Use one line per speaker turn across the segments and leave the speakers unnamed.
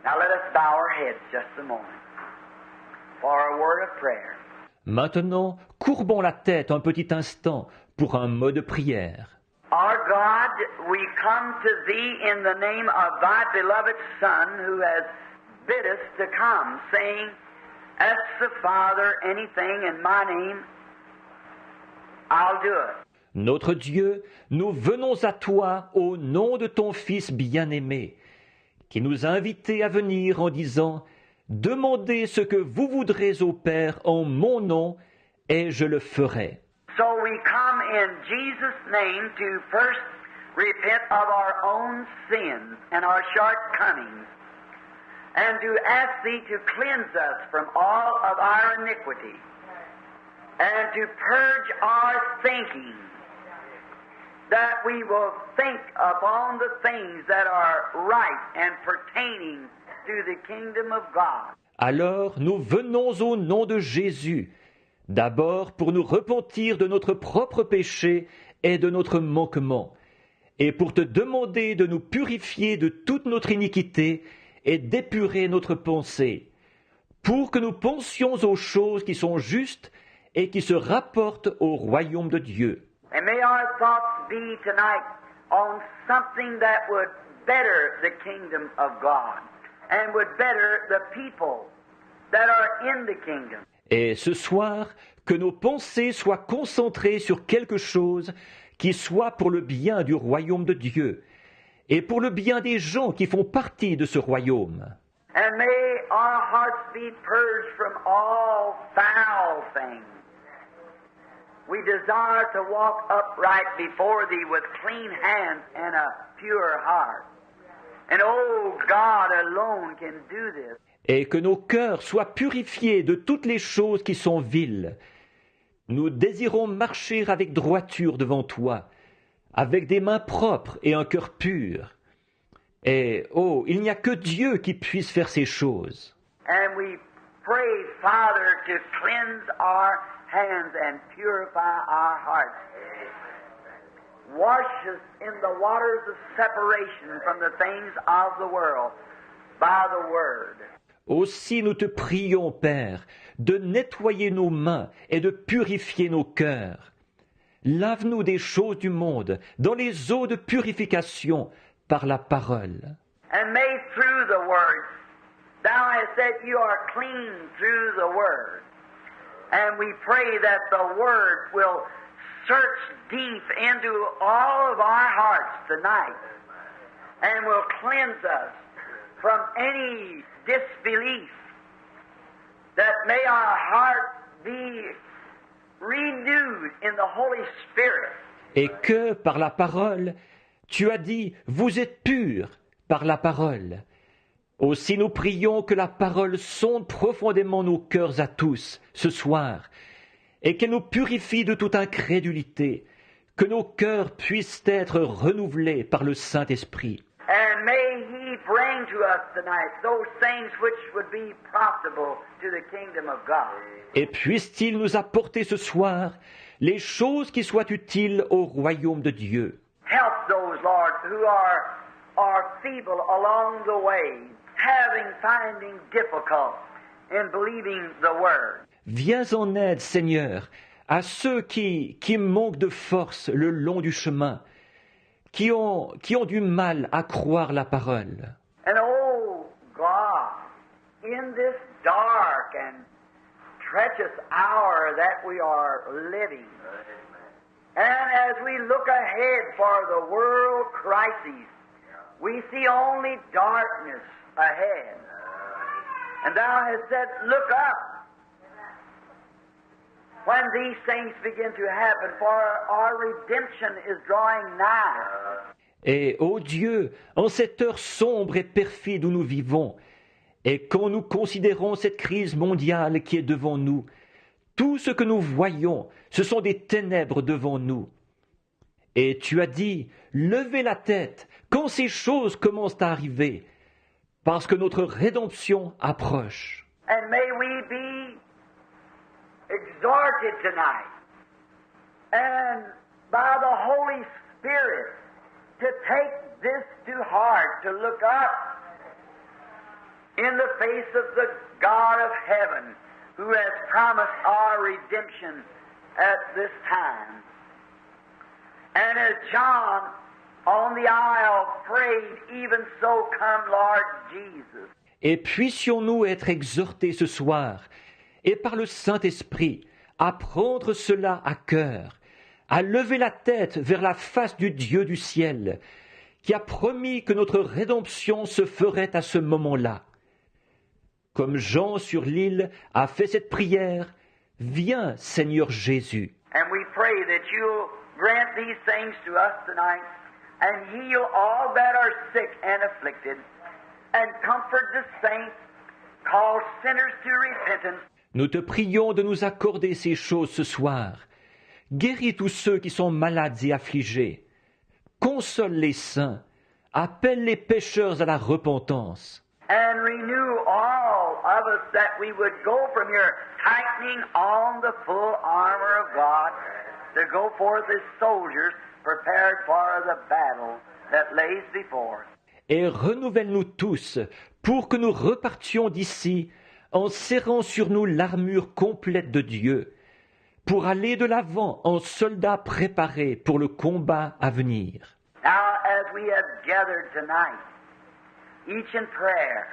Now let us bow our heads just a moment for a word of prayer.
Maintenant, courbons la tête un petit instant pour un mot de prière.
Our God, we come to Thee in the name of Thy beloved Son, who has bid us to come, saying, ask the Father anything in my name, I'll do it.
Notre Dieu, nous venons à toi au nom de ton Fils bien-aimé, qui nous a invités à venir en disant « Demandez ce que vous voudrez au Père en mon nom, et je le ferai. »
So we come in Jesus' name to first repent of our own sins and our shortcomings, and to ask Thee to cleanse us from all of our iniquity, and to purge our thinking, that we will think upon the things that are right and pertaining to the kingdom of God.
Alors nous venons au nom de Jésus, d'abord pour nous repentir de notre propre péché et de notre manquement, et pour te demander de nous purifier de toute notre iniquité et d'épurer notre pensée, pour que nous pensions aux choses qui sont justes et qui se rapportent au royaume de Dieu.
And may our thoughts be tonight on something that would better the kingdom of God and would better the people that are in the kingdom.
Et ce soir, que nos pensées soient concentrées sur quelque chose qui soit pour le bien du royaume de Dieu et pour le bien des gens qui font partie de ce royaume.
And may our hearts be purged from all foul things. We desire to walk upright before Thee with clean hands and a pure heart. And oh, God alone can do this.
Et que nos cœurs soient purifiés de toutes les choses qui sont viles. Nous désirons marcher avec droiture devant Toi, avec des mains propres et un cœur pur. Et, oh, il n'y a que Dieu qui puisse faire ces choses.
And we pray, Father, to cleanse our hands and purify our hearts. Wash us in the waters of separation from the things of the world by the Word.
Aussi nous te prions, Père, de nettoyer nos mains et de purifier nos cœurs. Lave-nous des choses du monde dans les eaux de purification par la parole.
And may through the Word, Thou hast said you are clean through the Word. And we pray that the Word will search deep into all of our hearts tonight and will cleanse us from any disbelief, that may our heart be renewed in the Holy Spirit.
Et que, par la parole, tu as dit, vous êtes purs par la parole. Aussi nous prions que la parole sonde profondément nos cœurs à tous, ce soir, et qu'elle nous purifie de toute incrédulité, que nos cœurs puissent être renouvelés par le Saint-Esprit.
And may He bring to us tonight those things which would be profitable to the kingdom of God.
Et puisse-t-il nous apporter ce soir les choses qui soient utiles au royaume de Dieu.
Help those, Lord, who are feeble along the way, finding difficult in believing the word.
Viens en aide, Seigneur, à ceux qui manquent de force le long du chemin, qui ont du mal à croire la parole.
And oh God, in this dark and treacherous hour that we are living, and as we look ahead for the world crises, we see only darkness ahead. And Thou hast said, look up when these things begin to happen, for our redemption is drawing nigh.
Et, ô Dieu, en cette heure sombre et perfide où nous vivons, et quand nous considérons cette crise mondiale qui est devant nous, tout ce que nous voyons, ce sont des ténèbres devant nous. Et tu as dit, levez la tête quand ces choses commencent à arriver, parce que notre rédemption approche.
And may we be exhorted tonight, and by the Holy Spirit, to take this to heart, to look up, in the face of the God of heaven, who has promised our redemption at this time. And as John on the isle prayed, even so come Lord Jesus.
Et puissions-nous être exhortés ce soir, et par le Saint-Esprit, à prendre cela à cœur, à lever la tête vers la face du Dieu du ciel, qui a promis que notre rédemption se ferait à ce moment-là. Comme Jean sur l'île a fait cette prière, « Viens, Seigneur Jésus ».
And we pray that you'll grant these things to us tonight and heal all that are sick and afflicted and comfort the saints, call sinners to repentance.
Nous te prions de nous accorder ces choses ce soir. Guéris tous ceux qui sont malades et affligés. Console les saints. Appelle les pécheurs à la repentance.
And renew all of us that we would go from here tightening on the full armor of God to go forth as soldiers prepared for the battle that lays before us.
Et renouvelle-nous tous pour que nous repartions d'ici en serrant sur nous l'armure complète de Dieu, pour aller de l'avant en soldats préparés pour le combat à venir.
Now, as we have gathered tonight, each in prayer,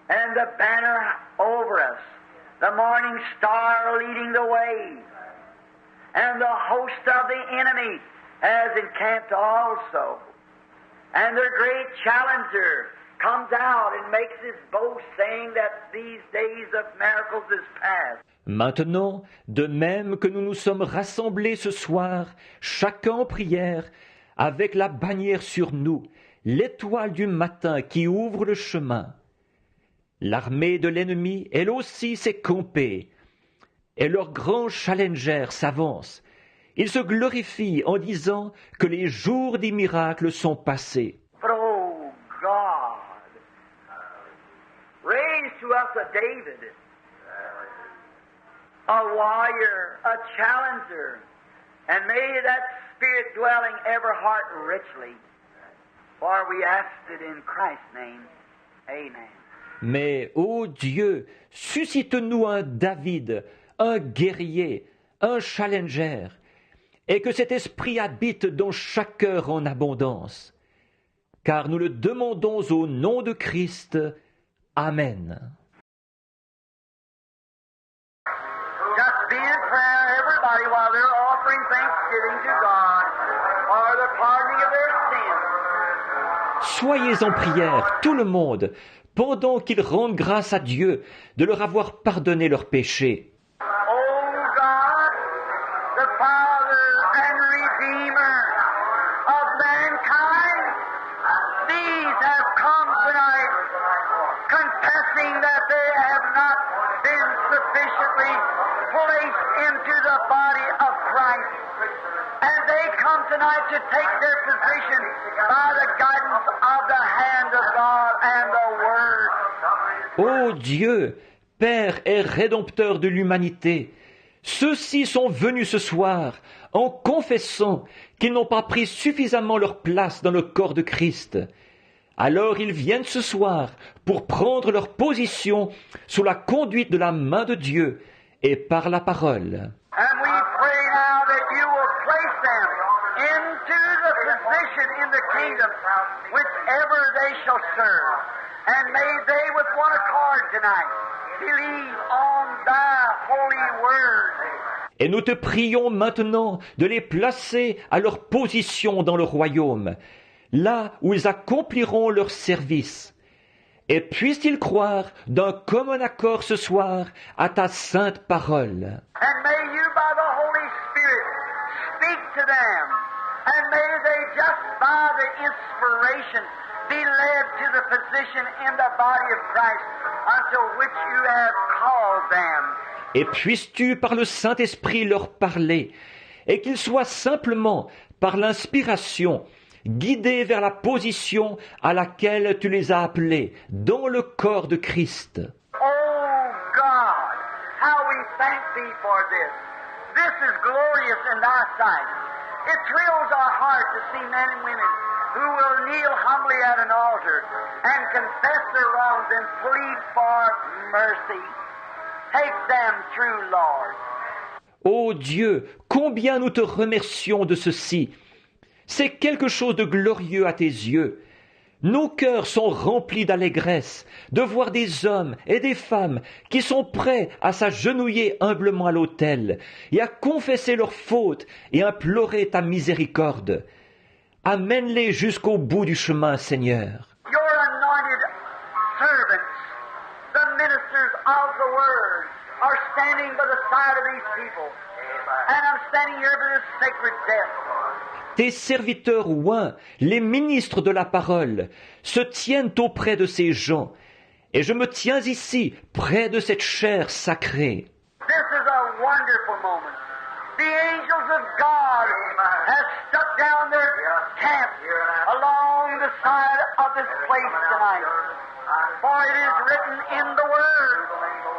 and the banner over us, the morning star leading the way, and the host of the enemy has encamped also, and their great challenger comes out and makes his boast, saying that these days of miracles is past.
Maintenant, de même que nous nous sommes rassemblés ce soir, chacun en prière, avec la bannière sur nous, l'étoile du matin qui ouvre le chemin. L'armée de l'ennemi, elle aussi, s'est campée, et leur grand challenger s'avance. Il se glorifie en disant que les jours des miracles sont passés.
But oh God, raise to us a David, a warrior, a challenger, and may that Spirit dwell in every heart richly. For we ask it in Christ's name. Amen.
Mais, ô Dieu, suscite-nous un David, un guerrier, un challenger, et que cet esprit habite dans chaque cœur en abondance. Car nous le demandons au nom de Christ. Amen.
Just be in prayer, everybody, while they're offering thanksgiving to God for the pardoning of their sins.
Soyez en prière, tout le monde, pendant qu'ils rendent grâce à Dieu de leur avoir pardonné leurs péchés.
Oh God, the Father and Redeemer of mankind, these have come tonight confessing that they have not been sufficiently placed into the body of Christ. And they come tonight to take their position by the guidance of the hand of God and the Word.
Ô Dieu, Père et Rédempteur de l'humanité, ceux-ci sont venus ce soir en confessant qu'ils n'ont pas pris suffisamment leur place dans le corps de Christ. Alors ils viennent ce soir pour prendre leur position sous la conduite de la main de Dieu et par la parole.
And we pray now that you will place them into the position in the kingdom whichever they shall serve. And may they with one accord tonight believe on thy holy word.
Et nous te prions maintenant de les placer à leur position dans le royaume, là où ils accompliront leur service. Et puissent-ils croire d'un commun accord ce soir à ta sainte parole.
And may you by the Holy Spirit speak to them. And may they just by the inspiration be led to the position in the body of Christ unto which you have called them.
Et puisses-tu par le Saint-Esprit leur parler, et qu'ils soient simplement, par l'inspiration, guidés vers la position à laquelle tu les as appelés, dans le corps de Christ.
Oh God, how we thank thee for this. This is glorious in thy sight. It thrills our heart to see men and women who will kneel humbly at an altar and confess their wrongs and plead for mercy. Take them through, Lord.
Ô Dieu, combien nous te remercions de ceci. C'est quelque chose de glorieux à tes yeux. Nos cœurs sont remplis d'allégresse de voir des hommes et des femmes qui sont prêts à s'agenouiller humblement à l'autel et à confesser leurs fautes et à implorer ta miséricorde. Amène-les jusqu'au bout du chemin, Seigneur.
Your anointed servants, the ministers of the Word, are standing by the side of these people. And I'm standing here for this sacred death.
Tes serviteurs oints, les ministres de la parole, se tiennent auprès de ces gens, et je me tiens ici, près de cette chair sacrée.
This is a wonderful moment. The angels of God have stuck down their camp along the side of this place tonight. For it is written in the Word,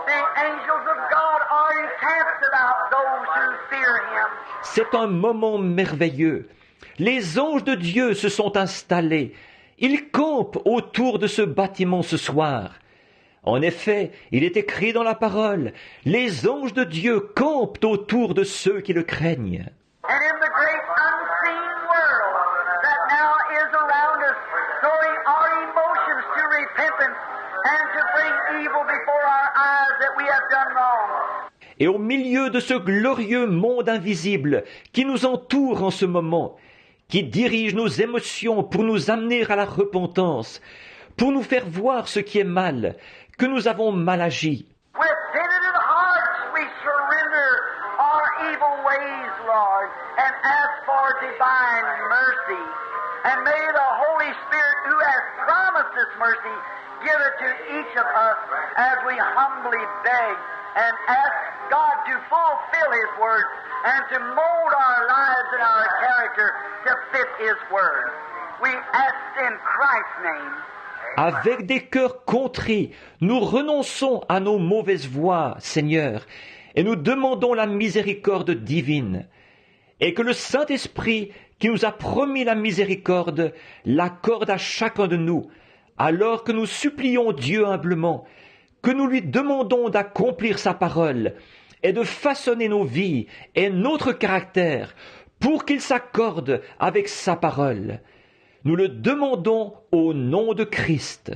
the angels of God are encamped about those who fear Him.
C'est un moment merveilleux. Les anges de Dieu se sont installés. Ils campent autour de ce bâtiment ce soir. En effet, il est écrit dans la parole, les anges de Dieu campent autour de ceux qui le craignent.
And in the great unseen world that now is around us, throwing our emotions to repentance and to bring evil before our eyes that we have done wrong.
Et au milieu de ce glorieux monde invisible qui nous entoure en ce moment, qui dirige nos émotions pour nous amener à la repentance, pour nous faire voir ce qui est mal, que nous avons mal agi.
With penitent hearts we surrender our evil ways, Lord, and ask for divine mercy. And may the Holy Spirit, who has promised this mercy, give it to each of us as we humbly beg and ask God to fulfill His Word and to mold our lives and our character to fit His Word. We ask in Christ's name.
Avec des cœurs contrits, nous renonçons à nos mauvaises voies, Seigneur, et nous demandons la miséricorde divine, et que le Saint-Esprit, qui nous a promis la miséricorde, l'accorde à chacun de nous, alors que nous supplions Dieu humblement, que nous lui demandons d'accomplir sa parole, et de façonner nos vies et notre caractère, pour qu'il s'accorde avec sa parole. Nous le demandons au nom de Christ.